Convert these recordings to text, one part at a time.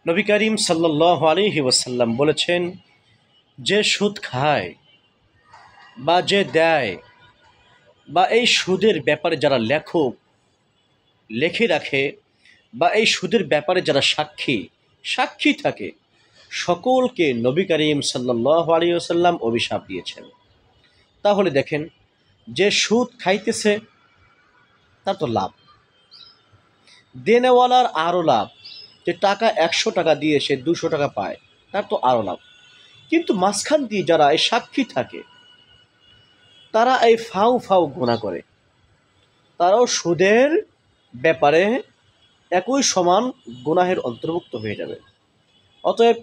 নবী করিম সাল্লাল্লাহু আলাইহি ওয়াসাল্লাম বলেছেন, যে সুদ খায় বা যে দেয় বা এই সুদের ব্যাপারে যারা লেখে রাখে বা এই সুদের ব্যাপারে যারা সাক্ষী থাকে, সকলকে নবী করিম সাল্লাল্লাহু আলাইহি ওয়াসাল্লাম অভিশাপ দিয়েছেন। তাহলে দেখেন, যে সুদ খাইতেছে তার তো লাভ, দেনেওয়ালার আরও লাভ। যে টাকা 100 টাকা দিয়ে সে 200 টাকা পায়, তার তো আরও লাভ। কিন্তু মাঝখান দিয়ে যারা এই সাক্ষী থাকে, তারা এই ফাউ গুনাহ করে, তারাও সুদের ব্যাপারে একই সমান গুনাহের অন্তর্ভুক্ত হয়ে যাবে। অতএব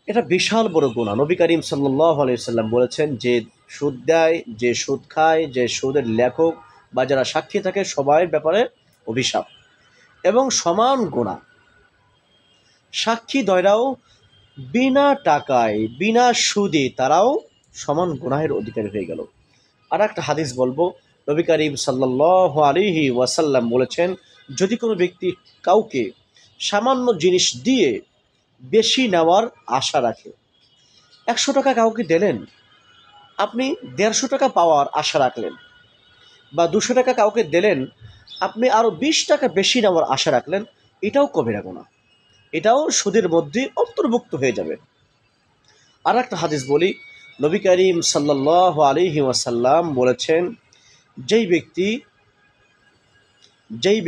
এটা বিশাল বড় গুনাহ। নবী করিম সাল্লাল্লাহু আলাইহি সাল্লাম বলেছেন, যে সুদ দেয়, যে সুদ খায়, যে সুদের লেখক বা যারা সাক্ষী থাকে, সবার ব্যাপারে অভিশাপ এবং সমান গুনাহ। সাক্ষী দ্বয়রাও বিনা টাকায় বিনা সুদে তারাও সমান গুনাহের অধিকারী হয়ে গেল। আর একটা হাদিস বলবো, নবী করিম সাল্লাল্লাহু আলাইহি ওয়াসাল্লাম বলেছেন, যদি কোনো ব্যক্তি কাউকে সামান্য জিনিস দিয়ে বেশি নেওয়ার আশা রাখে, 100 টাকা কাউকে দিলেন, আপনি 150 টাকা পাওয়ার আশা রাখলেন, বা 200 টাকা কাউকে দিলেন, আপনি আরও 20 টাকা বেশি নেওয়ার আশা রাখলেন, এটাও কবিরা গুনাহ, এটাও সুদের মধ্যে অন্তর্ভুক্ত হয়ে যাবে। আর একটা হাদিস বলি, নবী করিম সাল্লাল্লাহু আলাইহি ওয়াসাল্লাম বলেছেন, যেই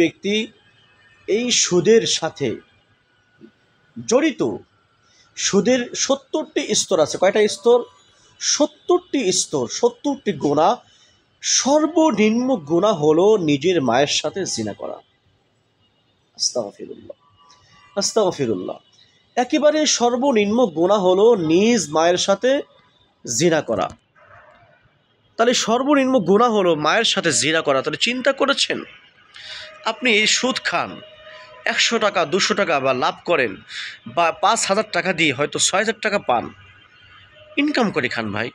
ব্যক্তি এই সুদের সাথে জড়িত, সুদের 70টি স্তর আছে। কয়টা স্তর? 70টি স্তর, 70টি গুনাহ। সর্বনিম্ন গুনাহ হলো নিজের মায়ের সাথে জিনা করা। আস্তাগফিরুল্লাহ, আস্তাগফিরুল্লাহ। একেবারে সর্বনিম্ন গুনাহ হলো নিজ মায়ের সাথে জিনা করা। তাহলে সর্বনিম্ন গুনাহ হলো মায়ের সাথে জিনা করা। তাহলে চিন্তা করেছেন, আপনি সুদ খান, 100 টাকা 200 টাকা বা লাভ করেন, বা 5,000 টাকা দিয়ে হয়তো 6,000 টাকা পান, ইনকাম করে খান ভাই।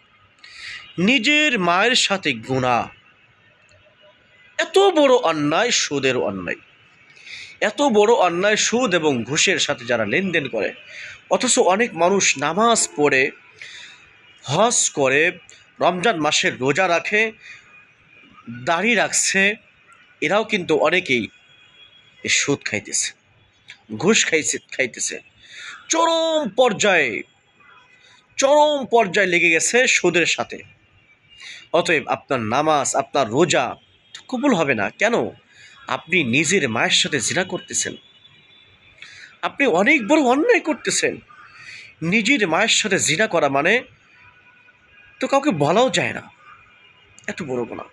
নিজের মায়ের সাথে গুনাহ, এত বড় অন্যায়, সুদের অন্যায়, এত বড় অন্যায়, সুদ এবং ঘুষের সাথে যারা লেনদেন করে। অথচ অনেক মানুষ নামাজ পড়ে, হজ করে, রমজান মাসের রোজা রাখে, দাড়ি রাখছে, এরাও কিন্তু অনেকেই সুদ খাইতেছে, ঘুষ খাইতেছে। চরম পর্যায়ে লেগে গেছে সুদের সাথে। অতএব আপনার নামাজ, আপনার রোজা কবুল হবে না। কেন? আপনি নিজের মায়ের সাথে জিনা করতেছেন, আপনি অনেক বড় অন্যায় করতেছেন। নিজের মায়ের সাথে জিনা করা মানে তো কাউকে বলাও যায় না, এত বড় গুনাহ।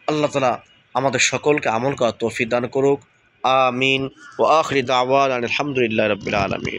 আল্লাহ তাআলা আমাদের সকলকে আমল করার তৌফিক দান করুক। আমিন। ওয়া আখিরু দাওয়ানা আলহামদুলিল্লাহি রাব্বিল আলামিন।